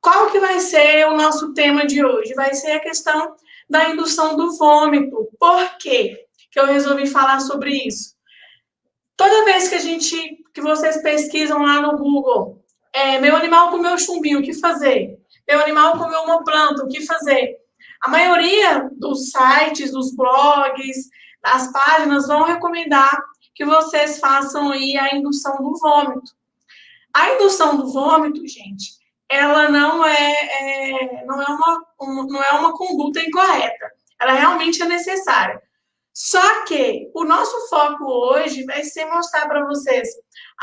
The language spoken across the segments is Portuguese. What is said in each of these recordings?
Qual que vai ser o nosso tema de hoje? Vai ser a questão da indução do vômito. Por quê que eu resolvi falar sobre isso? Toda vez que vocês pesquisam lá no Google, meu animal comeu chumbinho, o que fazer? Meu animal comeu uma planta, o que fazer? A maioria dos sites, dos blogs, das páginas vão recomendar que vocês façam aí a indução do vômito. A indução do vômito, gente, ela não é uma conduta incorreta. Ela realmente é necessária. Só que o nosso foco hoje vai ser mostrar para vocês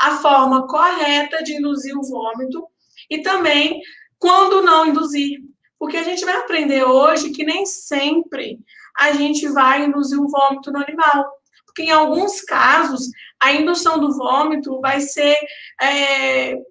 a forma correta de induzir o vômito e também quando não induzir. Porque a gente vai aprender hoje que nem sempre a gente vai induzir o vômito no animal. Porque em alguns casos, a indução do vômito vai ser,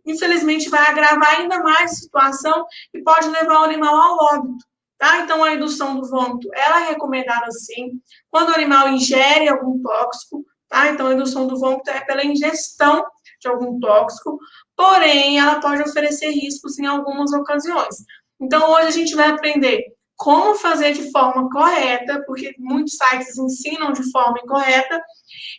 infelizmente, vai agravar ainda mais a situação e pode levar o animal ao óbito. Tá? Então, a indução do vômito, ela é recomendada sim, quando o animal ingere algum tóxico, tá? Então, a indução do vômito é pela ingestão de algum tóxico, porém, ela pode oferecer riscos em algumas ocasiões. Então, hoje a gente vai aprender como fazer de forma correta, porque muitos sites ensinam de forma incorreta,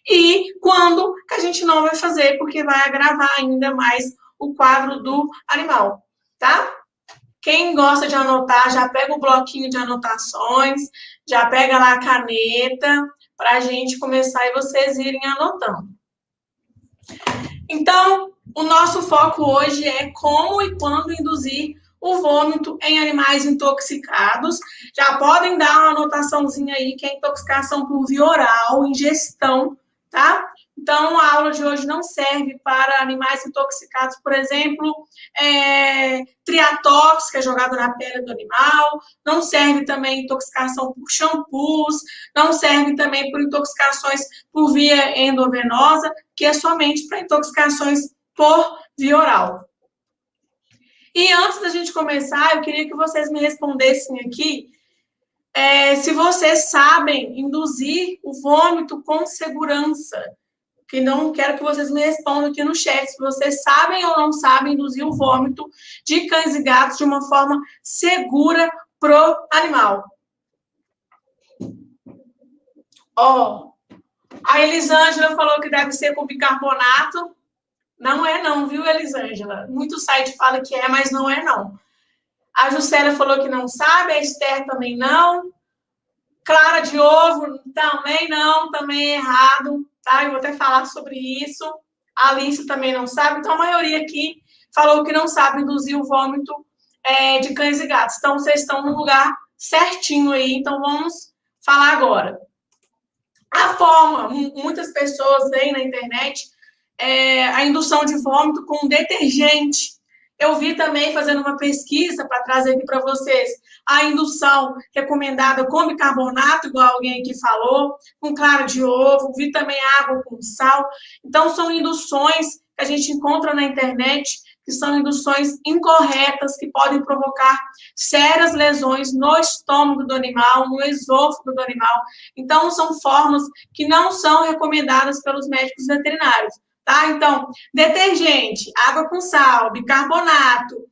e quando que a gente não vai fazer, porque vai agravar ainda mais o quadro do animal, tá? Quem gosta de anotar, já pega o bloquinho de anotações, já pega lá a caneta, para a gente começar e vocês irem anotando. Então, o nosso foco hoje é como e quando induzir o vômito em animais intoxicados. Já podem dar uma anotaçãozinha aí, que é intoxicação por via oral, ingestão, tá? Então, a aula de hoje não serve para animais intoxicados, por exemplo, triatox, que é jogado na pele do animal, não serve também intoxicação por shampoos, não serve também por intoxicações por via endovenosa, que é somente para intoxicações por via oral. E antes da gente começar, eu queria que vocês me respondessem aqui se vocês sabem induzir o vômito com segurança. Que não quero que vocês me respondam aqui no chat se vocês sabem ou não sabem induzir o vômito de cães e gatos de uma forma segura pro animal. Ó, a Elisângela falou que deve ser com bicarbonato. Não é não, viu, Elisângela? Muito site fala que é, mas não é não. A Juscelia falou que não sabe, a Esther também não. Clara de ovo também não, também é errado, tá? Eu vou até falar sobre isso. A Alice também não sabe, então a maioria aqui falou que não sabe induzir o vômito de cães e gatos. Então, vocês estão no lugar certinho aí, então vamos falar agora. A forma, muitas pessoas veem na internet a indução de vômito com detergente. Eu vi também, fazendo uma pesquisa para trazer aqui para vocês, a indução recomendada com bicarbonato, igual alguém aqui falou, com clara de ovo, vi também água com sal. Então, são induções que a gente encontra na internet, que são induções incorretas, que podem provocar sérias lesões no estômago do animal, no esôfago do animal. Então, são formas que não são recomendadas pelos médicos veterinários. Tá? Então, detergente, água com sal, bicarbonato,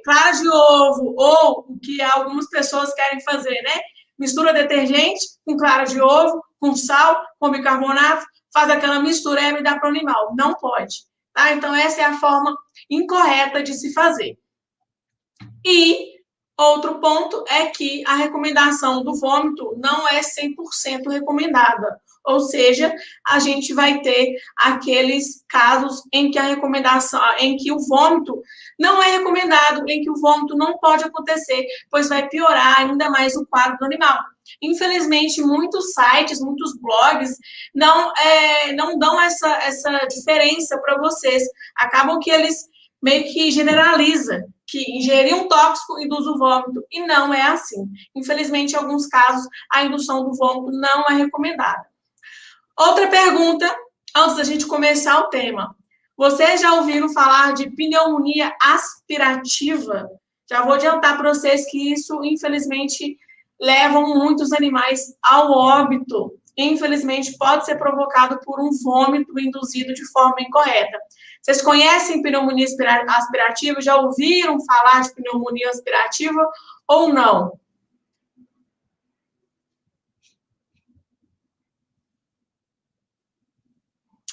clara de ovo, ou o que algumas pessoas querem fazer, né? Mistura detergente com clara de ovo, com sal, com bicarbonato, faz aquela mistureba e dá para o animal. Não pode. Tá? Então, essa é a forma incorreta de se fazer. E outro ponto é que a recomendação do vômito não é 100% recomendada. Ou seja, a gente vai ter aqueles casos em que a recomendação, em que o vômito não é recomendado, em que o vômito não pode acontecer, pois vai piorar ainda mais o quadro do animal. Infelizmente, muitos sites, muitos blogs não dão essa diferença para vocês. Acabam que eles meio que generalizam que ingerir um tóxico induz o vômito, e não é assim. Infelizmente, em alguns casos, a indução do vômito não é recomendada. Outra pergunta, antes da gente começar o tema. Vocês já ouviram falar de pneumonia aspirativa? Já vou adiantar para vocês que isso, infelizmente, leva muitos animais ao óbito. infelizmente, pode ser provocado por um vômito induzido de forma incorreta. Vocês conhecem pneumonia aspirativa? Já ouviram falar de pneumonia aspirativa ou não?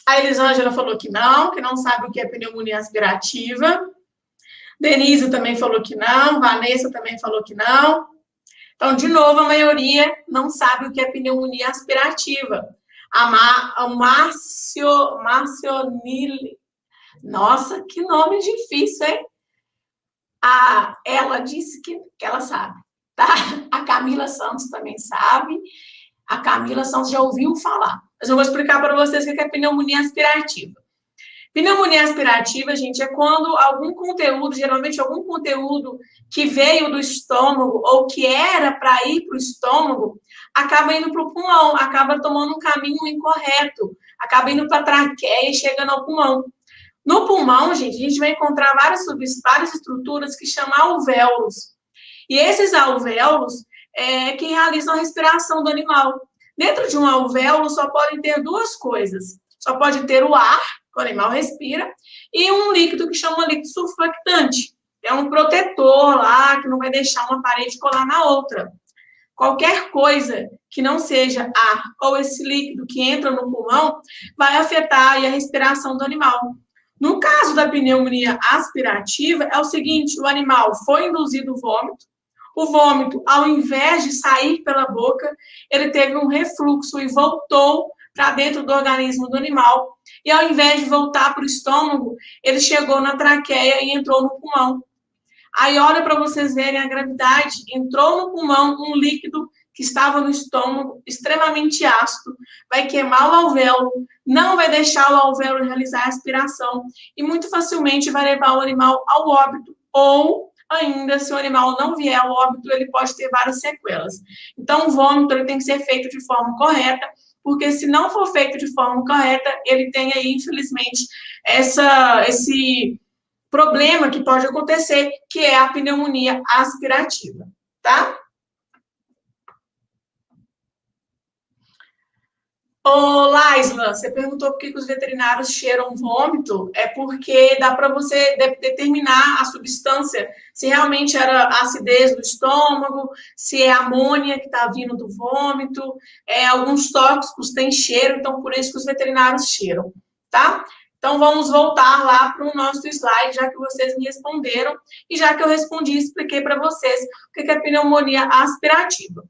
A Elisângela falou que não sabe o que é pneumonia aspirativa. Denise também falou que não, Vanessa também falou que não. Então, de novo, a maioria não sabe o que é pneumonia aspirativa. A Marcionile. Nossa, que nome difícil, hein? Ela disse que ela sabe, tá? A Camila Santos também sabe. A Camila Santos já ouviu falar. Mas eu vou explicar para vocês o que é pneumonia aspirativa. Pneumonia aspirativa, gente, é quando algum conteúdo, geralmente algum conteúdo que veio do estômago ou que era para ir para o estômago, acaba indo para o pulmão, acaba tomando um caminho incorreto, acaba indo para a traqueia e chegando ao pulmão. No pulmão, gente, a gente vai encontrar várias estruturas que chamam alvéolos. E esses alvéolos é que realizam a respiração do animal. Dentro de um alvéolo só podem ter duas coisas. Só pode ter o ar, que o animal respira, e um líquido que chama líquido surfactante. É um protetor lá que não vai deixar uma parede colar na outra. Qualquer coisa que não seja ar ou esse líquido que entra no pulmão vai afetar a respiração do animal. No caso da pneumonia aspirativa, é o seguinte, o animal foi induzido o vômito, ao invés de sair pela boca, ele teve um refluxo e voltou para dentro do organismo do animal. E ao invés de voltar para o estômago, ele chegou na traqueia e entrou no pulmão. Aí olha para vocês verem a gravidade, entrou no pulmão um líquido que estava no estômago, extremamente ácido, vai queimar o alvéolo, não vai deixar o alvéolo realizar a aspiração e muito facilmente vai levar o animal ao óbito ou ainda, se o animal não vier ao óbito, ele pode ter várias sequelas. Então, o vômito ele tem que ser feito de forma correta, porque se não for feito de forma correta, ele tem aí, infelizmente, esse problema que pode acontecer, que é a pneumonia aspirativa, tá? Ô, Laisla, você perguntou por que os veterinários cheiram vômito? É porque dá para você determinar a substância, se realmente era acidez do estômago, se é amônia que está vindo do vômito, alguns tóxicos têm cheiro, então por isso que os veterinários cheiram, tá? Então vamos voltar lá para o nosso slide, já que vocês me responderam, e já que eu respondi, expliquei para vocês o que é pneumonia aspirativa.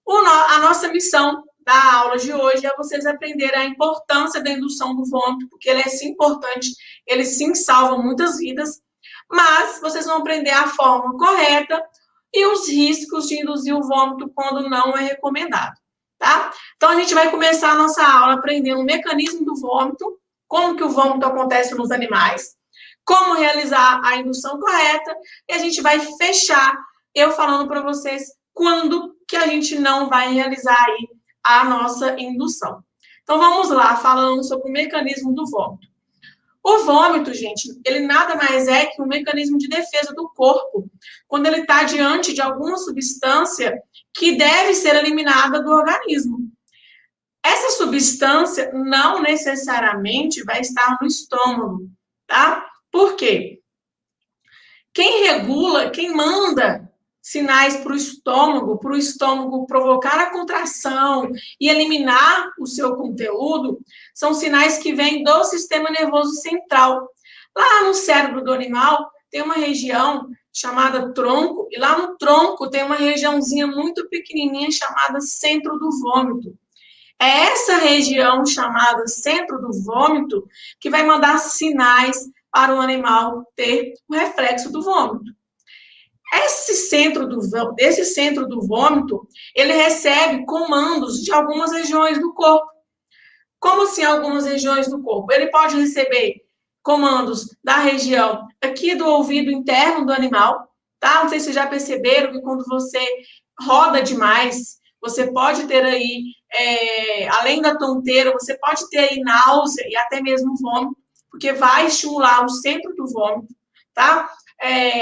A nossa missão da aula de hoje é vocês aprenderem a importância da indução do vômito, porque ele é sim importante, ele sim salva muitas vidas, mas vocês vão aprender a forma correta e os riscos de induzir o vômito quando não é recomendado, tá? Então, a gente vai começar a nossa aula aprendendo o mecanismo do vômito, como que o vômito acontece nos animais, como realizar a indução correta, e a gente vai fechar eu falando para vocês quando que a gente não vai realizar aí a nossa indução. Então, vamos lá, falando sobre o mecanismo do vômito. O vômito, gente, ele nada mais é que um mecanismo de defesa do corpo, quando ele está diante de alguma substância que deve ser eliminada do organismo. Essa substância não necessariamente vai estar no estômago, tá? Por quê? Quem regula, quem manda sinais para o estômago provocar a contração e eliminar o seu conteúdo, são sinais que vêm do sistema nervoso central. Lá no cérebro do animal tem uma região chamada tronco, e lá no tronco tem uma regiãozinha muito pequenininha chamada centro do vômito. É essa região chamada centro do vômito que vai mandar sinais para o animal ter o reflexo do vômito. Esse centro do vômito, ele recebe comandos de algumas regiões do corpo. Como assim algumas regiões do corpo? Ele pode receber comandos da região aqui do ouvido interno do animal, tá? Não sei se vocês já perceberam que quando você roda demais, você pode ter aí, além da tonteira, você pode ter aí náusea e até mesmo vômito, porque vai estimular o centro do vômito, tá?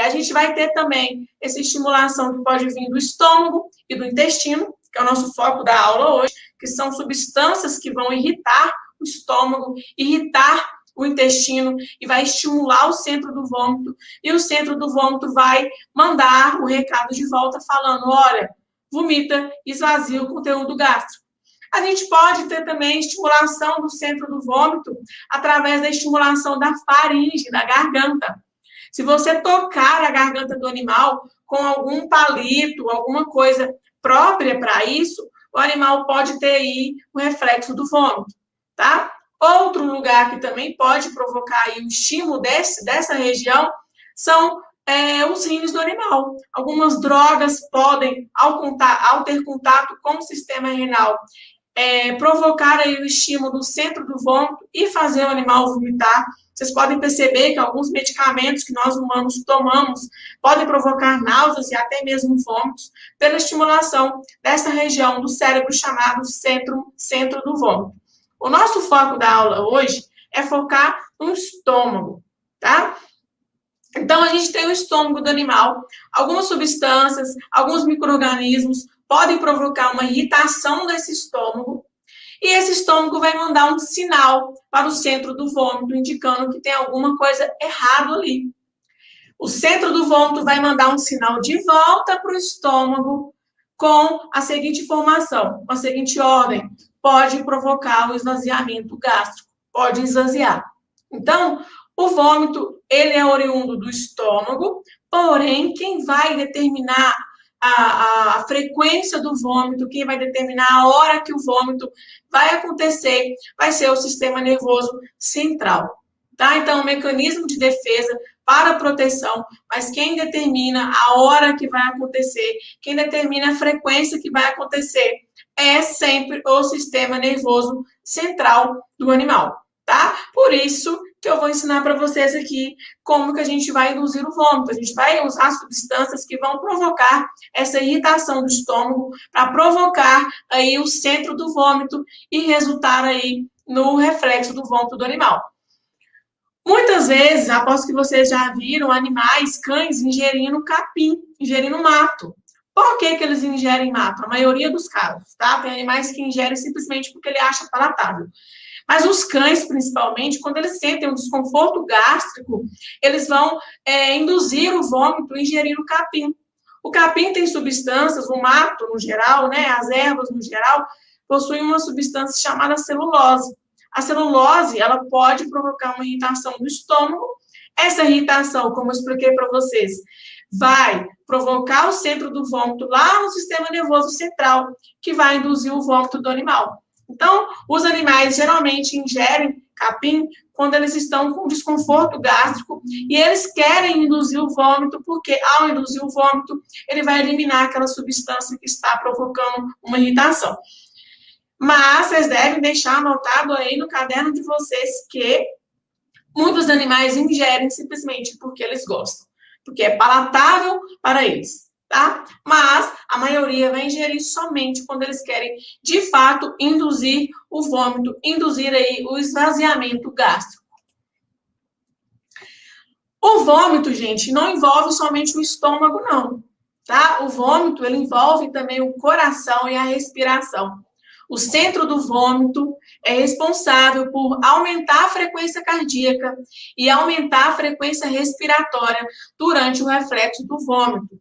A gente vai ter também essa estimulação que pode vir do estômago e do intestino, que é o nosso foco da aula hoje, que são substâncias que vão irritar o estômago, irritar o intestino e vai estimular o centro do vômito, e o centro do vômito vai mandar o recado de volta falando, olha, vomita, esvazia o conteúdo gástrico. A gente pode ter também estimulação do centro do vômito através da estimulação da faringe, da garganta. Se você tocar a garganta do animal com algum palito, alguma coisa própria para isso, o animal pode ter aí o reflexo do vômito, tá? Outro lugar que também pode provocar aí o estímulo dessa região são os rins do animal. Algumas drogas podem, ao ter contato com o sistema renal, provocar aí o estímulo do centro do vômito e fazer o animal vomitar. Vocês podem perceber que alguns medicamentos que nós humanos tomamos podem provocar náuseas e até mesmo vômitos pela estimulação dessa região do cérebro chamado centro do vômito. O nosso foco da aula hoje é focar no estômago, tá? Então, a gente tem o estômago do animal, algumas substâncias, alguns micro-organismos podem provocar uma irritação desse estômago, e esse estômago vai mandar um sinal para o centro do vômito, indicando que tem alguma coisa errada ali. O centro do vômito vai mandar um sinal de volta para o estômago com a seguinte informação, com a seguinte ordem, pode provocar o esvaziamento gástrico, pode esvaziar. Então, o vômito, ele é oriundo do estômago, porém, quem vai determinar a frequência do vômito, quem vai determinar a hora que o vômito vai acontecer, vai ser o sistema nervoso central, tá? Então, o mecanismo de defesa para proteção, mas quem determina a hora que vai acontecer, quem determina a frequência que vai acontecer, é sempre o sistema nervoso central do animal, tá? Por isso que eu vou ensinar para vocês aqui como que a gente vai induzir o vômito. A gente vai usar substâncias que vão provocar essa irritação do estômago para provocar aí o centro do vômito e resultar aí no reflexo do vômito do animal. Muitas vezes, após que vocês já viram animais, cães, ingerindo capim, ingerindo mato. Por que eles ingerem mato? A maioria dos casos, tá? Tem animais que ingerem simplesmente porque ele acha palatável. Mas os cães, principalmente, quando eles sentem um desconforto gástrico, eles vão induzir o vômito ingerindo capim. O capim tem substâncias, o mato no geral, né, as ervas no geral, possuem uma substância chamada celulose. A celulose, ela pode provocar uma irritação do estômago. Essa irritação, como eu expliquei para vocês, vai provocar o centro do vômito lá no sistema nervoso central, que vai induzir o vômito do animal. Então, os animais geralmente ingerem capim quando eles estão com desconforto gástrico e eles querem induzir o vômito, porque ao induzir o vômito, ele vai eliminar aquela substância que está provocando uma irritação. Mas vocês devem deixar anotado aí no caderno de vocês que muitos animais ingerem simplesmente porque eles gostam, porque é palatável para eles, tá? Mas a maioria vai ingerir somente quando eles querem, de fato, induzir o vômito, induzir aí o esvaziamento gástrico. O vômito, gente, não envolve somente o estômago, não, tá? O vômito, ele envolve também o coração e a respiração. O centro do vômito é responsável por aumentar a frequência cardíaca e aumentar a frequência respiratória durante o reflexo do vômito,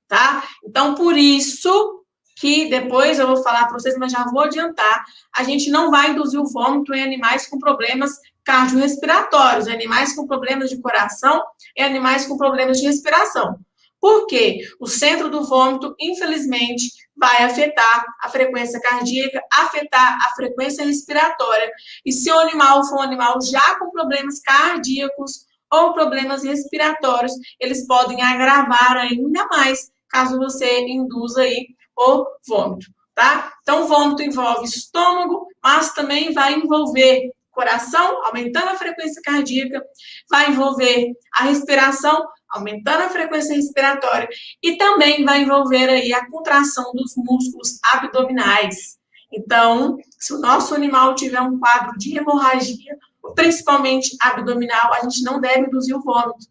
tá? Então, por isso que depois eu vou falar para vocês, mas já vou adiantar, a gente não vai induzir o vômito em animais com problemas cardiorrespiratórios, animais com problemas de coração e animais com problemas de respiração. Por quê? O centro do vômito, infelizmente, vai afetar a frequência cardíaca, afetar a frequência respiratória. E se o animal for um animal já com problemas cardíacos ou problemas respiratórios, eles podem agravar ainda mais caso você induza aí o vômito, tá? Então, o vômito envolve estômago, mas também vai envolver coração, aumentando a frequência cardíaca, vai envolver a respiração, aumentando a frequência respiratória, e também vai envolver aí a contração dos músculos abdominais. Então, se o nosso animal tiver um quadro de hemorragia, principalmente abdominal, a gente não deve induzir o vômito,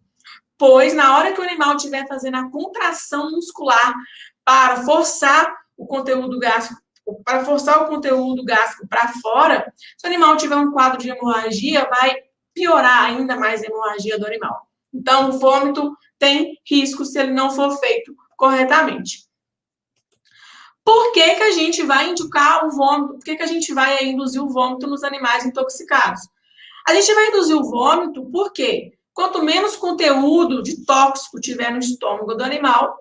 pois na hora que o animal estiver fazendo a contração muscular para forçar o conteúdo gástrico para forçar o conteúdo gástrico para fora, se o animal tiver um quadro de hemorragia, vai piorar ainda mais a hemorragia do animal. Então, o vômito tem risco se ele não for feito corretamente. Por que a gente vai indicar o vômito? Por que a gente vai induzir o vômito nos animais intoxicados? A gente vai induzir o vômito porque quanto menos conteúdo de tóxico tiver no estômago do animal,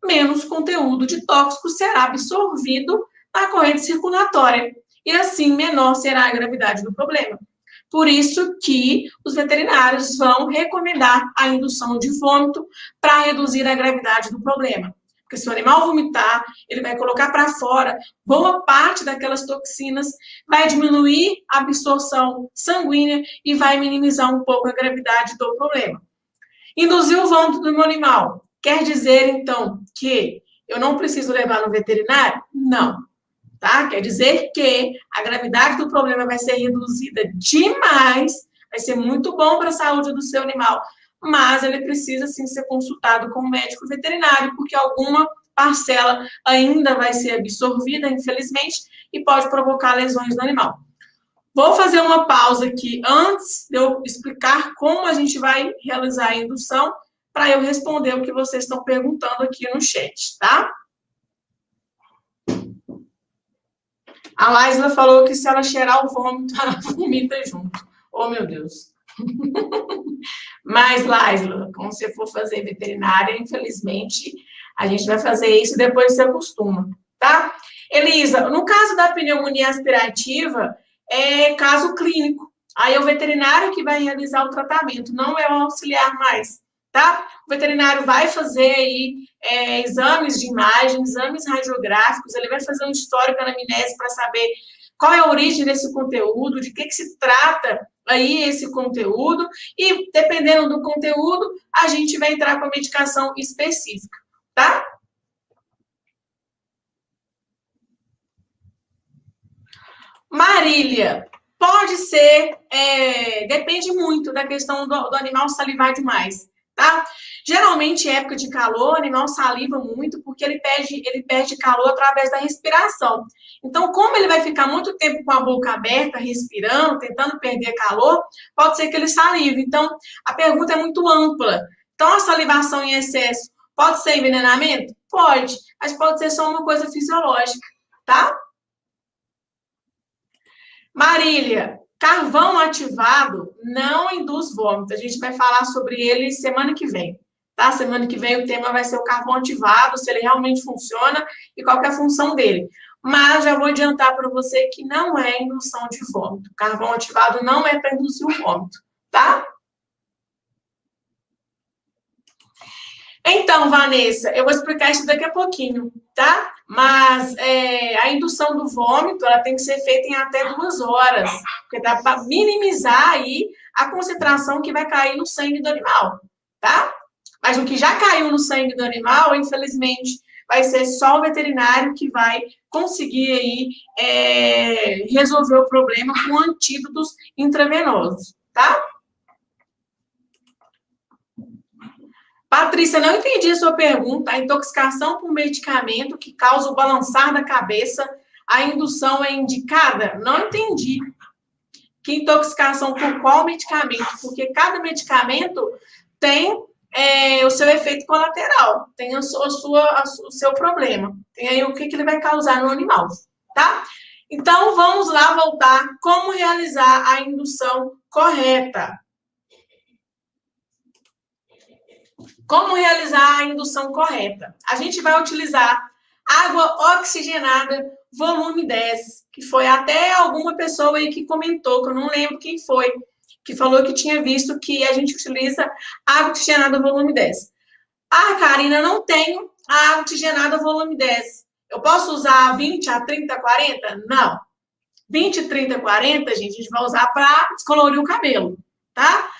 menos conteúdo de tóxico será absorvido na corrente circulatória. E assim, menor será a gravidade do problema. Por isso que os veterinários vão recomendar a indução de vômito para reduzir a gravidade do problema. Porque se o animal vomitar, ele vai colocar para fora boa parte daquelas toxinas, vai diminuir a absorção sanguínea e vai minimizar um pouco a gravidade do problema. Induzir o vômito do meu animal quer dizer, então, que eu não preciso levar no veterinário? Não. Tá? Quer dizer que a gravidade do problema vai ser reduzida demais, vai ser muito bom para a saúde do seu animal, mas ele precisa, sim, ser consultado com o médico veterinário, porque alguma parcela ainda vai ser absorvida, infelizmente, e pode provocar lesões no animal. Vou fazer uma pausa aqui antes de eu explicar como a gente vai realizar a indução, para eu responder o que vocês estão perguntando aqui no chat, tá? A Laisla falou que se ela cheirar o vômito, ela vomita junto. Oh, meu Deus. Mas, Laisla, quando você for fazer veterinária, infelizmente, a gente vai fazer isso e depois você acostuma, tá? Elisa, no caso da pneumonia aspirativa, é caso clínico. Aí é o veterinário que vai realizar o tratamento, não é o auxiliar mais, tá? O veterinário vai fazer aí exames de imagem, exames radiográficos, ele vai fazer um histórico anamnese para saber qual é a origem desse conteúdo, de que se trata aí esse conteúdo, e dependendo do conteúdo, a gente vai entrar com a medicação específica, tá? Marília, pode ser, depende muito da questão do animal salivar demais, tá? Geralmente, em época de calor, o animal saliva muito porque ele perde calor através da respiração. Então, como ele vai ficar muito tempo com a boca aberta, respirando, tentando perder calor, pode ser que ele salive. Então, a pergunta é muito ampla. Então, a salivação em excesso pode ser envenenamento? Pode, mas pode ser só uma coisa fisiológica, tá? Marília, carvão ativado não induz vômito. A gente vai falar sobre ele semana que vem, tá? Semana que vem o tema vai ser o carvão ativado, se ele realmente funciona e qual que é a função dele. Mas já vou adiantar para você que não é indução de vômito. Carvão ativado não é para induzir o vômito, tá? Então, Vanessa, eu vou explicar isso daqui a pouquinho, tá? Mas a indução do vômito, ela tem que ser feita em até 2 horas, porque dá para minimizar aí a concentração que vai cair no sangue do animal, tá? Mas o que já caiu no sangue do animal, infelizmente, vai ser só o veterinário que vai conseguir aí resolver o problema com antídotos intravenosos, tá? Patrícia, não entendi a sua pergunta. A intoxicação por medicamento que causa o balançar da cabeça, a indução é indicada? Não entendi. Que intoxicação por qual medicamento? Porque cada medicamento tem o seu efeito colateral, tem o seu problema, tem aí o que ele vai causar no animal, tá? Então, vamos lá voltar como realizar a indução correta. Como realizar a indução correta? A gente vai utilizar água oxigenada, volume 10, que foi até alguma pessoa aí que comentou, que eu não lembro quem foi, que falou que tinha visto que a gente utiliza água oxigenada, volume 10. Ah, Karina, não tenho a água oxigenada, volume 10. Eu posso usar 20, a 30, a 40? Não. 20, 30, 40, gente, a gente vai usar para descolorir o cabelo, tá?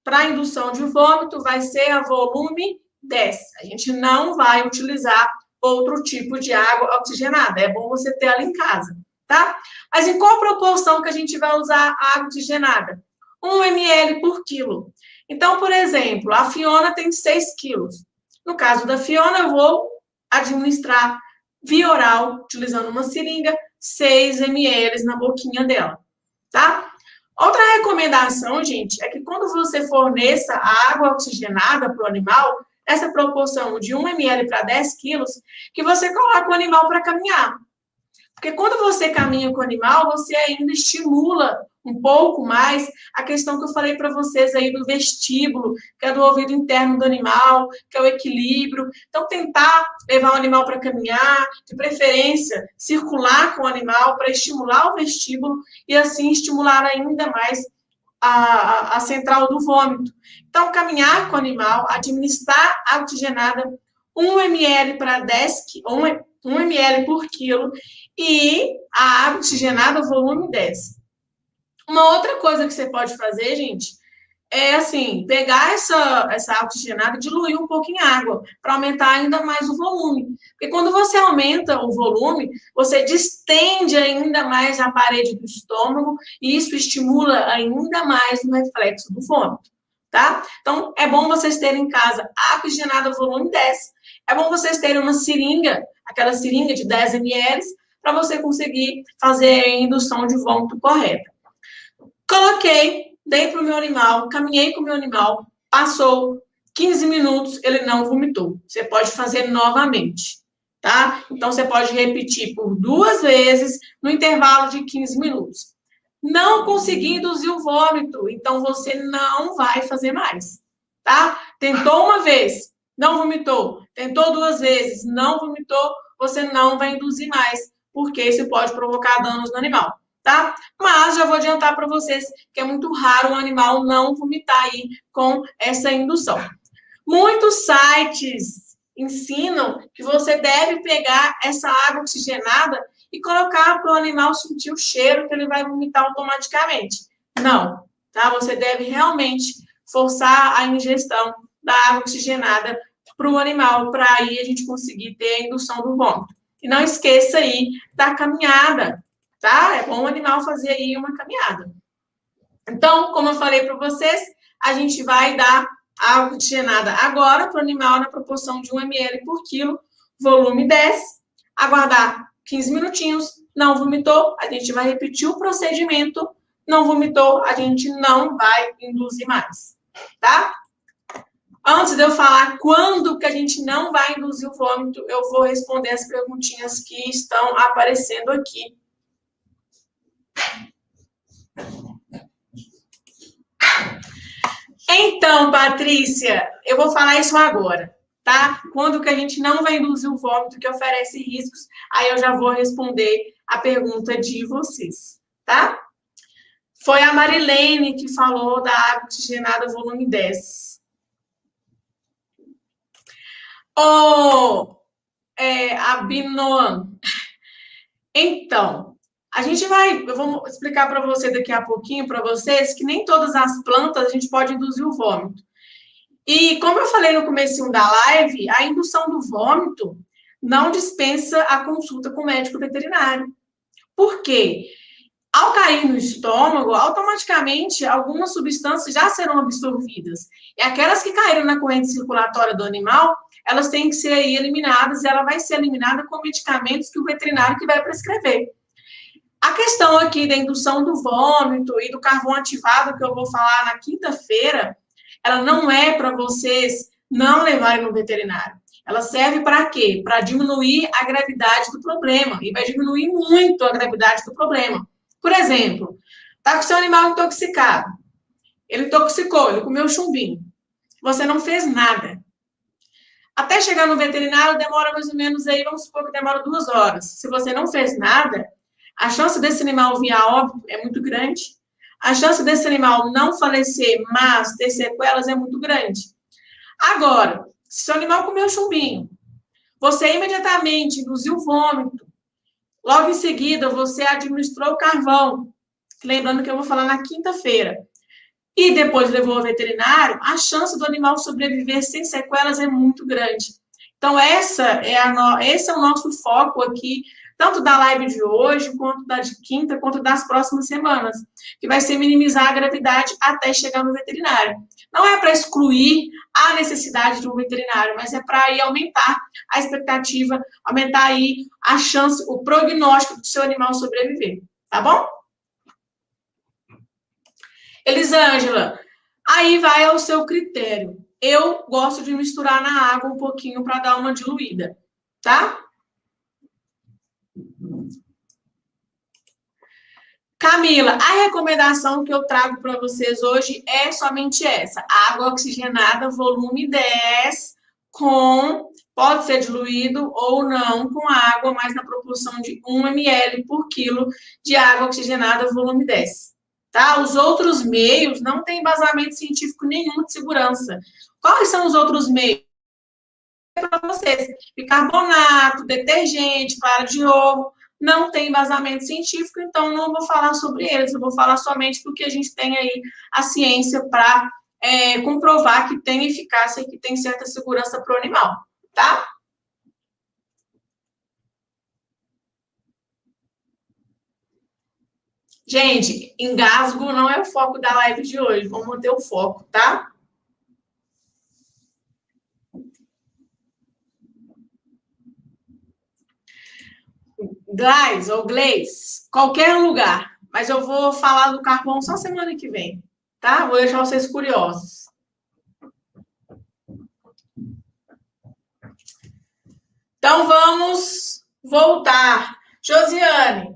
Para indução de vômito, vai ser a volume 10. A gente não vai utilizar outro tipo de água oxigenada. É bom você ter ela em casa, tá? Mas em qual proporção que a gente vai usar a água oxigenada? 1 ml por quilo. Então, por exemplo, a Fiona tem 6 quilos. No caso da Fiona, eu vou administrar via oral, utilizando uma seringa, 6 ml na boquinha dela, tá? Outra recomendação, gente, é que quando você forneça água oxigenada para o animal, essa proporção de 1 ml para 10 quilos, que você coloque o animal para caminhar. Porque quando você caminha com o animal, você ainda estimula um pouco mais a questão que eu falei para vocês aí do vestíbulo, que é do ouvido interno do animal, que é o equilíbrio. Então, tentar levar o animal para caminhar, de preferência, circular com o animal para estimular o vestíbulo e assim estimular ainda mais a central do vômito. Então, caminhar com o animal, administrar a oxigenada 1 ml para 10 1 ml por quilo e a água oxigenada volume 10. Uma outra coisa que você pode fazer, gente, é assim, pegar essa água oxigenada e diluir um pouco em água, para aumentar ainda mais o volume. Porque quando você aumenta o volume, você distende ainda mais a parede do estômago e isso estimula ainda mais o reflexo do vômito, tá? Então, é bom vocês terem em casa água oxigenada volume 10. É bom vocês terem uma seringa, aquela seringa de 10 ml, para você conseguir fazer a indução de vômito correta. Coloquei, dei para o meu animal, caminhei com o meu animal, passou 15 minutos, ele não vomitou. Você pode fazer novamente, tá? Então, você pode repetir por 2 vezes no intervalo de 15 minutos. Não consegui induzir o vômito, então você não vai fazer mais, tá? Tentou uma vez, não vomitou. Tentou 2 vezes, não vomitou, você não vai induzir mais, porque isso pode provocar danos no animal, tá? Mas já vou adiantar para vocês que é muito raro um animal não vomitar aí com essa indução. Muitos sites ensinam que você deve pegar essa água oxigenada e colocar para o animal sentir o cheiro que ele vai vomitar automaticamente. Não, tá? Você deve realmente forçar a ingestão da água oxigenada para o animal, para aí a gente conseguir ter a indução do vômito. E não esqueça aí da caminhada, tá? É bom o animal fazer aí uma caminhada. Então, como eu falei para vocês, a gente vai dar água oxigenada agora para o animal na proporção de 1 ml por quilo, volume 10, aguardar 15 minutinhos, não vomitou, a gente vai repetir o procedimento, não vomitou, a gente não vai induzir mais, tá? Antes de eu falar quando que a gente não vai induzir o vômito, eu vou responder as perguntinhas que estão aparecendo aqui. Então, Patrícia, eu vou falar isso agora, tá? Quando que a gente não vai induzir o vômito que oferece riscos, aí eu já vou responder a pergunta de vocês, tá? Foi a Marilene que falou da água oxigenada volume 10. A Binoan. Então, eu vou explicar para você daqui a pouquinho, para vocês, que nem todas as plantas a gente pode induzir o vômito. E como eu falei no comecinho da live, a indução do vômito não dispensa a consulta com o médico veterinário. Por quê? Ao cair no estômago, automaticamente algumas substâncias já serão absorvidas. E aquelas que caíram na corrente circulatória do animal, elas têm que ser aí eliminadas e ela vai ser eliminada com medicamentos que o veterinário que vai prescrever. A questão aqui da indução do vômito e do carvão ativado, que eu vou falar na quinta-feira, ela não é para vocês não levarem no veterinário. Ela serve para quê? Para diminuir a gravidade do problema. E vai diminuir muito a gravidade do problema. Por exemplo, tá com seu animal intoxicado. Ele intoxicou, ele comeu chumbinho. Você não fez nada. Até chegar no veterinário demora mais ou menos aí, vamos supor que demora 2 horas. Se você não fez nada, a chance desse animal vir a óbito é muito grande. A chance desse animal não falecer, mas ter sequelas é muito grande. Agora, se seu animal comeu chumbinho, você imediatamente induziu o vômito, logo em seguida você administrou o carvão, lembrando que eu vou falar na quinta-feira, e depois levou ao veterinário, a chance do animal sobreviver sem sequelas é muito grande. Então, esse é o nosso foco aqui tanto da live de hoje, quanto da de quinta, quanto das próximas semanas, que vai ser minimizar a gravidade até chegar no veterinário. Não é para excluir a necessidade de um veterinário, mas é para aí aumentar a expectativa, aumentar aí a chance, o prognóstico do seu animal sobreviver, tá bom? Elisângela, aí vai ao seu critério. Eu gosto de misturar na água um pouquinho para dar uma diluída, tá? Camila, a recomendação que eu trago para vocês hoje é somente essa: água oxigenada, volume 10, pode ser diluído ou não com água, mas na proporção de 1 ml por quilo de água oxigenada, volume 10. Tá? Os outros meios não têm embasamento científico nenhum de segurança. Quais são os outros meios? Para vocês, bicarbonato, detergente, clara de ovo, não tem embasamento científico, então não vou falar sobre eles, eu vou falar somente porque a gente tem aí a ciência para comprovar que tem eficácia e que tem certa segurança para o animal, tá? Gente, engasgo não é o foco da live de hoje, vamos manter o foco, tá? Glais ou Gleis, qualquer lugar. Mas eu vou falar do carvão só semana que vem, tá? Vou deixar vocês curiosos. Então, vamos voltar. Josiane,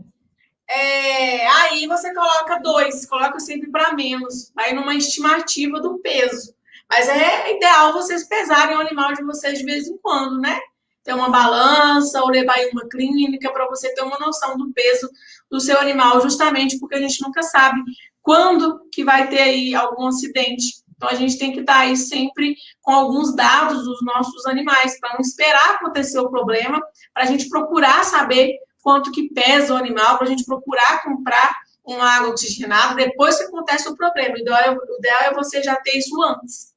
aí você coloca 2, coloca sempre para menos, vai numa estimativa do peso. Mas é ideal vocês pesarem o animal de vocês de vez em quando, né? Ter uma balança ou levar em uma clínica para você ter uma noção do peso do seu animal, justamente porque a gente nunca sabe quando que vai ter aí algum acidente. Então, a gente tem que estar aí sempre com alguns dados dos nossos animais, para não esperar acontecer o problema, para a gente procurar saber quanto que pesa o animal, para a gente procurar comprar uma água oxigenada depois que acontece o problema. O ideal é você já ter isso antes.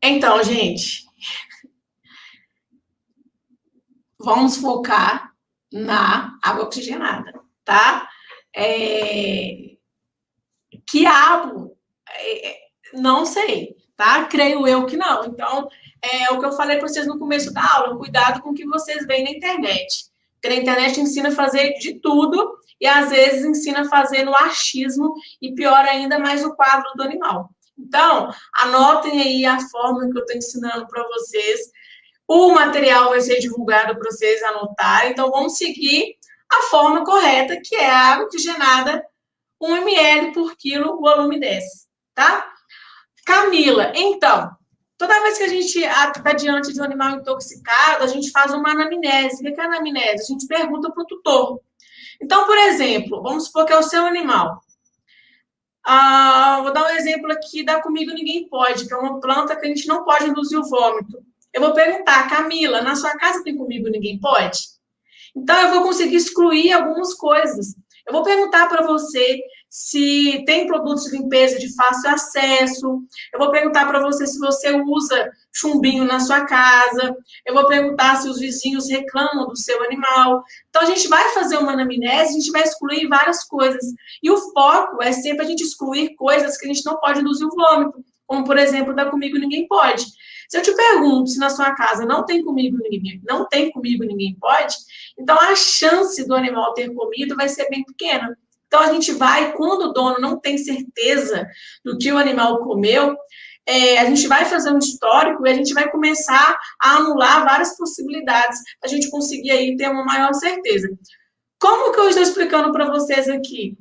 Então, gente, vamos focar na água oxigenada, tá? Quiabo, não sei, tá? Creio eu que não. Então, é o que eu falei para vocês no começo da aula, cuidado com o que vocês veem na internet. Porque na internet ensina a fazer de tudo e às vezes ensina a fazer no achismo e pior ainda, mais o quadro do animal. Então, anotem aí a forma que eu estou ensinando para vocês. O material vai ser divulgado para vocês anotarem. Então, vamos seguir a forma correta, que é a água oxigenada 1 ml por quilo, volume 10, tá? Camila, então, toda vez que a gente está diante de um animal intoxicado, a gente faz uma anamnese. O que é a anamnese? A gente pergunta para o tutor. Então, por exemplo, vamos supor que é o seu animal. Vou dar um exemplo aqui da Comigo Ninguém Pode, que é uma planta que a gente não pode induzir o vômito. Eu vou perguntar, Camila, na sua casa tem Comigo Ninguém Pode? Então, eu vou conseguir excluir algumas coisas. Eu vou perguntar para você se tem produtos de limpeza de fácil acesso. Eu vou perguntar para você se você usa chumbinho na sua casa. Eu vou perguntar se os vizinhos reclamam do seu animal. Então, a gente vai fazer uma anamnese, a gente vai excluir várias coisas. E o foco é sempre a gente excluir coisas que a gente não pode induzir o vômito, como, por exemplo, da Comigo Ninguém Pode. Se eu te pergunto se na sua casa não tem comigo ninguém pode, então a chance do animal ter comido vai ser bem pequena. Então a gente vai, quando o dono não tem certeza do que o animal comeu, a gente vai fazer um histórico e a gente vai começar a anular várias possibilidades para a gente conseguir aí ter uma maior certeza. Como que eu estou explicando para vocês aqui?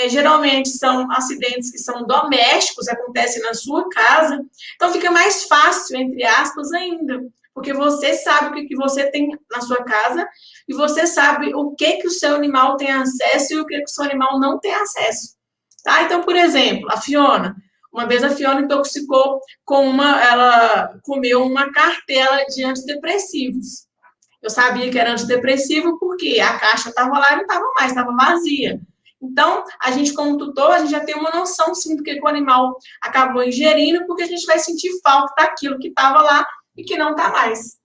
Geralmente são acidentes que são domésticos, acontecem na sua casa, então fica mais fácil, entre aspas, ainda, porque você sabe o que você tem na sua casa e você sabe o que o seu animal tem acesso e o que o seu animal não tem acesso, tá? Então, por exemplo, a Fiona, uma vez a Fiona intoxicou ela comeu uma cartela de antidepressivos. Eu sabia que era antidepressivo porque a caixa estava lá e não estava mais, estava vazia. Então, a gente, como tutor, a gente já tem uma noção, sim, do que o animal acabou ingerindo, porque a gente vai sentir falta daquilo que estava lá e que não está mais.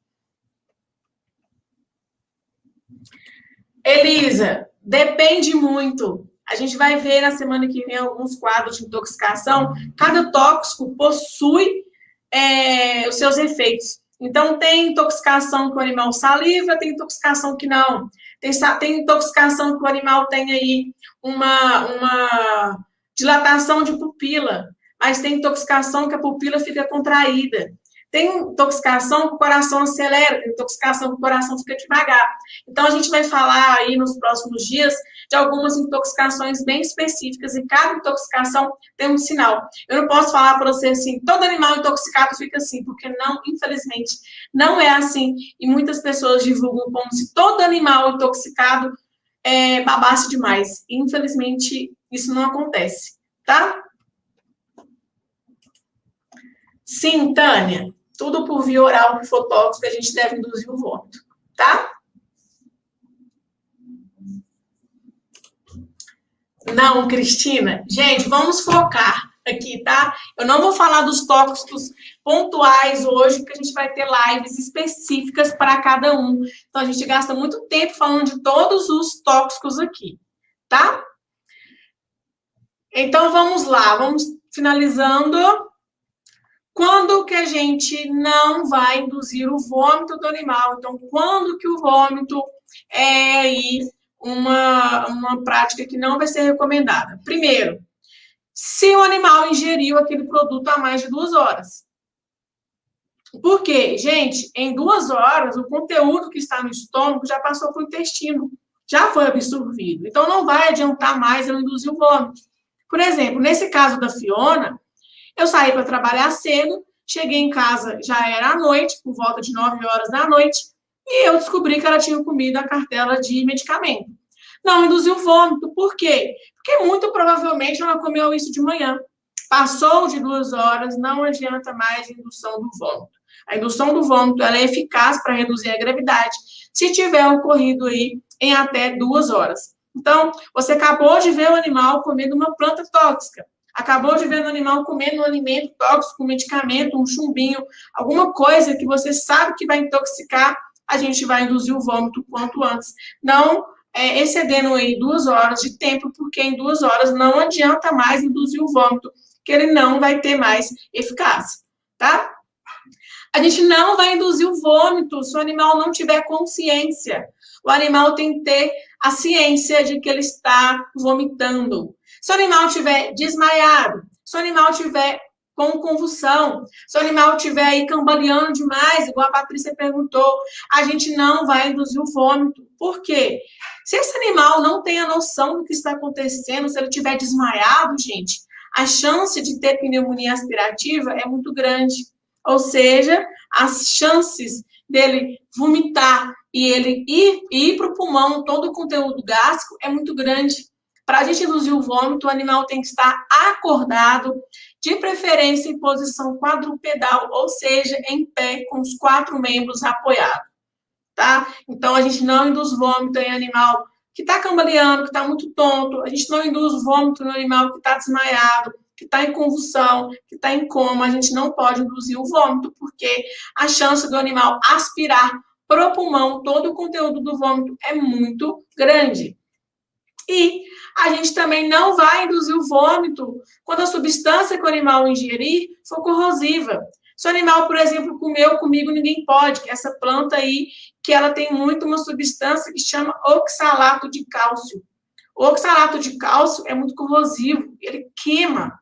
Elisa, depende muito. A gente vai ver na semana que vem alguns quadros de intoxicação. Cada tóxico possui os seus efeitos. Então, tem intoxicação que o animal saliva, tem intoxicação que não. Tem intoxicação que o animal tem aí uma dilatação de pupila, mas tem intoxicação que a pupila fica contraída. Tem intoxicação que o coração acelera, tem intoxicação que o coração fica devagar. Então, a gente vai falar aí nos próximos dias de algumas intoxicações bem específicas, e cada intoxicação tem um sinal. Eu não posso falar para você assim, todo animal intoxicado fica assim, porque não, infelizmente, não é assim. E muitas pessoas divulgam como se todo animal intoxicado babasse demais. Infelizmente, isso não acontece, tá? Sim, Tânia. Tudo por via oral que for tóxico, a gente deve induzir o vômito, tá? Não, Cristina. Gente, vamos focar aqui, tá? Eu não vou falar dos tóxicos pontuais hoje, porque a gente vai ter lives específicas para cada um. Então, a gente gasta muito tempo falando de todos os tóxicos aqui, tá? Então, vamos lá. Vamos finalizando. Quando que a gente não vai induzir o vômito do animal? Então, quando que o vômito é aí uma prática que não vai ser recomendada? Primeiro, se o animal ingeriu aquele produto há mais de 2 horas. Por quê? Gente, em 2 horas, o conteúdo que está no estômago já passou para o intestino, já foi absorvido. Então, não vai adiantar mais eu induzir o vômito. Por exemplo, nesse caso da Fiona, eu saí para trabalhar cedo, cheguei em casa, já era à noite, por volta de 9 horas da noite, e eu descobri que ela tinha comido a cartela de medicamento. Não induziu vômito. Por quê? Porque muito provavelmente ela comeu isso de manhã. Passou de 2 horas, não adianta mais a indução do vômito. A indução do vômito ela é eficaz para reduzir a gravidade, se tiver ocorrido aí em até 2 horas. Então, você acabou de ver o animal comendo uma planta tóxica. Acabou de ver o animal comendo um alimento tóxico, um medicamento, um chumbinho, alguma coisa que você sabe que vai intoxicar, a gente vai induzir o vômito quanto antes. Não excedendo aí 2 horas de tempo, porque em 2 horas não adianta mais induzir o vômito, que ele não vai ter mais eficácia, tá? A gente não vai induzir o vômito se o animal não tiver consciência. O animal tem que ter a ciência de que ele está vomitando. Se o animal estiver desmaiado, se o animal estiver com convulsão, se o animal estiver aí cambaleando demais, igual a Patrícia perguntou, a gente não vai induzir o vômito. Por quê? Se esse animal não tem a noção do que está acontecendo, se ele estiver desmaiado, gente, a chance de ter pneumonia aspirativa é muito grande. Ou seja, as chances dele vomitar e ele ir para o pulmão todo o conteúdo gástrico é muito grande. Para a gente induzir o vômito, o animal tem que estar acordado, de preferência em posição quadrupedal, ou seja, em pé, com os 4 membros apoiados, tá? Então, a gente não induz vômito em animal que está cambaleando, que está muito tonto, a gente não induz vômito no animal que está desmaiado, que está em convulsão, que está em coma, a gente não pode induzir o vômito, porque a chance do animal aspirar para o pulmão todo o conteúdo do vômito é muito grande. E a gente também não vai induzir o vômito quando a substância que o animal ingerir for corrosiva. Se o animal, por exemplo, comeu comigo, ninguém pode, que é essa planta aí, que ela tem muito uma substância que chama oxalato de cálcio. O oxalato de cálcio é muito corrosivo, ele queima.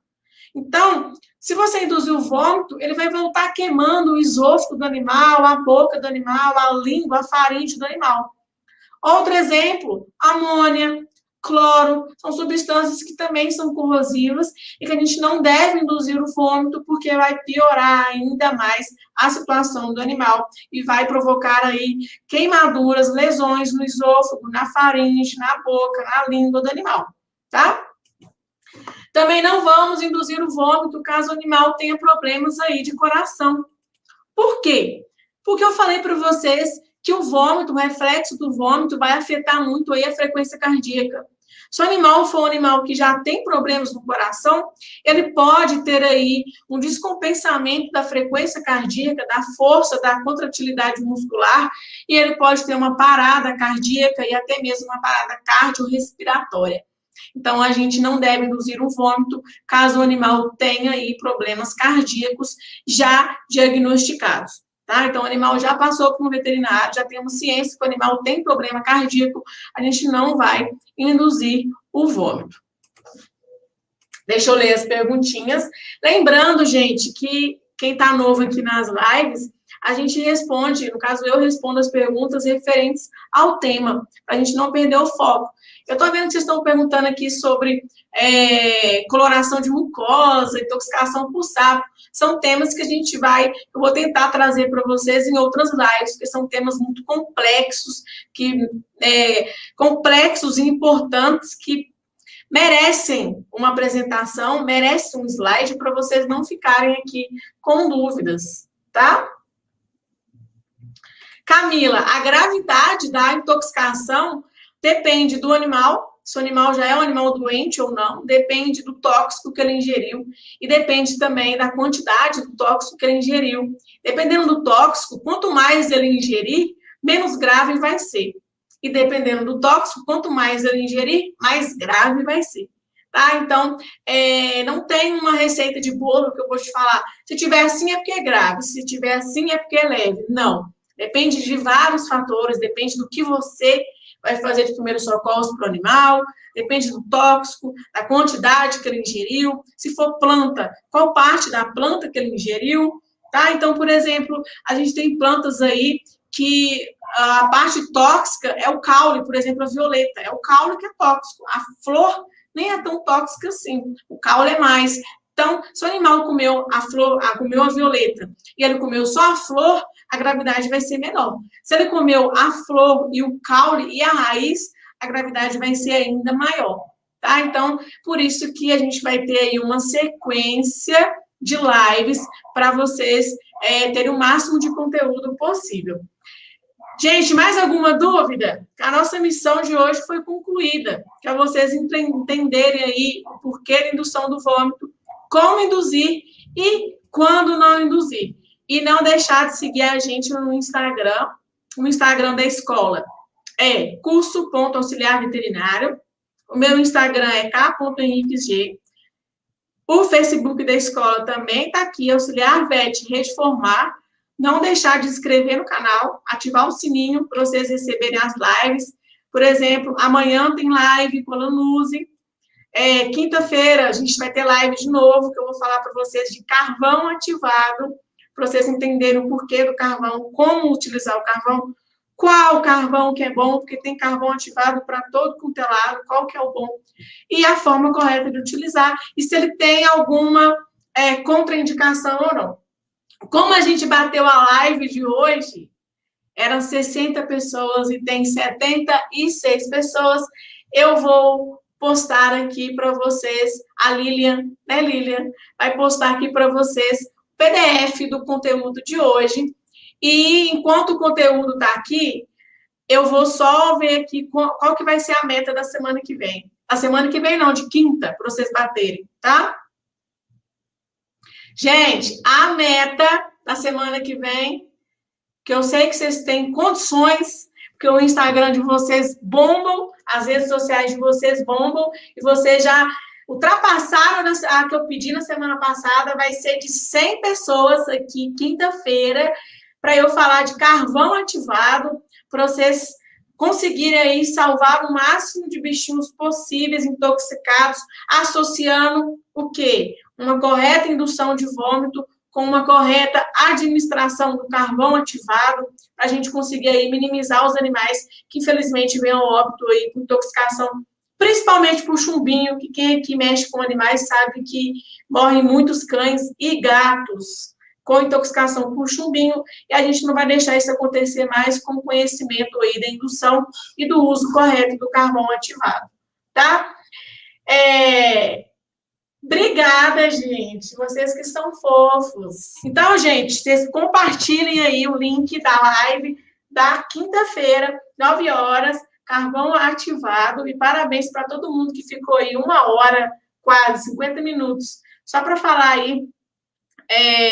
Então, se você induzir o vômito, ele vai voltar queimando o esôfago do animal, a boca do animal, a língua, a faringe do animal. Outro exemplo, amônia, cloro, são substâncias que também são corrosivas e que a gente não deve induzir o vômito porque vai piorar ainda mais a situação do animal e vai provocar aí queimaduras, lesões no esôfago, na faringe, na boca, na língua do animal, tá? Também não vamos induzir o vômito caso o animal tenha problemas aí de coração. Por quê? Porque eu falei para vocês que o vômito, o reflexo do vômito vai afetar muito aí a frequência cardíaca. Se o animal for um animal que já tem problemas no coração, ele pode ter aí um descompensamento da frequência cardíaca, da força, da contratilidade muscular, e ele pode ter uma parada cardíaca e até mesmo uma parada cardiorrespiratória. Então, a gente não deve induzir um vômito caso o animal tenha aí problemas cardíacos já diagnosticados. Tá? Então, o animal já passou por um veterinário, já temos ciência que o animal tem problema cardíaco, a gente não vai induzir o vômito. Deixa eu ler as perguntinhas. Lembrando, gente, que quem está novo aqui nas lives, a gente responde, no caso eu respondo as perguntas referentes ao tema, para a gente não perder o foco. Eu estou vendo que vocês estão perguntando aqui sobre coloração de mucosa, intoxicação por sapo. São temas que eu vou tentar trazer para vocês em outras lives, porque são temas muito complexos, complexos e importantes, que merecem uma apresentação, merecem um slide para vocês não ficarem aqui com dúvidas, tá? Camila, a gravidade da intoxicação depende do animal, se o animal já é um animal doente ou não, depende do tóxico que ele ingeriu e depende também da quantidade do tóxico que ele ingeriu. Dependendo do tóxico, quanto mais ele ingerir, menos grave vai ser. E dependendo do tóxico, quanto mais ele ingerir, mais grave vai ser. Tá? Então, não tem uma receita de bolo que eu vou te falar. Se tiver assim é porque é grave, se tiver assim é porque é leve. Não. Depende de vários fatores, depende do que você vai fazer de primeiros socorros para o animal, depende do tóxico, da quantidade que ele ingeriu, se for planta, qual parte da planta que ele ingeriu, tá? Então, por exemplo, a gente tem plantas aí que a parte tóxica é o caule, por exemplo, a violeta, é o caule que é tóxico, a flor nem é tão tóxica assim, o caule é mais. Então, se o animal comeu a flor, comeu a violeta, e ele comeu só a flor, a gravidade vai ser menor. Se ele comeu a flor e o caule e a raiz, a gravidade vai ser ainda maior, tá? Então, por isso que a gente vai ter aí uma sequência de lives para vocês terem o máximo de conteúdo possível. Gente, mais alguma dúvida? A nossa missão de hoje foi concluída, para vocês entenderem aí o porquê da indução do vômito, como induzir e quando não induzir. E não deixar de seguir a gente no Instagram da escola. É curso.auxiliar veterinário. O meu Instagram é k.henriquesg. O Facebook da escola também está aqui, Auxiliar Vet Rede Formar. Não deixar de se inscrever no canal, ativar o sininho para vocês receberem as lives. Por exemplo, amanhã tem live com a Lanuzi. Quinta-feira a gente vai ter live de novo, que eu vou falar para vocês de carvão ativado, para vocês entenderem o porquê do carvão, como utilizar o carvão, qual carvão que é bom, porque tem carvão ativado para todo quanto é lado, qual que é o bom, e a forma correta de utilizar, e se ele tem alguma contraindicação ou não. Como a gente bateu a live de hoje, eram 60 pessoas e tem 76 pessoas, eu vou postar aqui para vocês, a Lilian, né, Lilian? Vai postar aqui para vocês o PDF do conteúdo de hoje. E enquanto o conteúdo está aqui, eu vou só ver aqui qual que vai ser a meta da semana que vem. A semana que vem não, de quinta, para vocês baterem, tá? Gente, a meta da semana que vem, que eu sei que vocês têm condições, porque o Instagram de vocês bombam, as redes sociais de vocês bombam, e vocês já ultrapassaram a que eu pedi na semana passada, vai ser de 100 pessoas aqui, quinta-feira, para eu falar de carvão ativado, para vocês conseguirem aí salvar o máximo de bichinhos possíveis intoxicados, associando o quê? Uma correta indução de vômito com uma correta administração do carvão ativado, para a gente conseguir aí minimizar os animais que, infelizmente, vêm ao óbito aí por intoxicação, principalmente por chumbinho, que quem aqui mexe com animais sabe que morrem muitos cães e gatos com intoxicação por chumbinho, e a gente não vai deixar isso acontecer mais com o conhecimento aí da indução e do uso correto do carvão ativado, tá? Obrigada, gente. Vocês que são fofos. Então, gente, vocês compartilhem aí o link da live da quinta-feira, 9 horas, carvão ativado, e parabéns para todo mundo que ficou aí 1 hora, quase 50 minutos, só para falar aí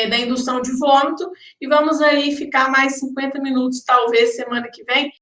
da indução de vômito, e vamos aí ficar mais 50 minutos, talvez, semana que vem,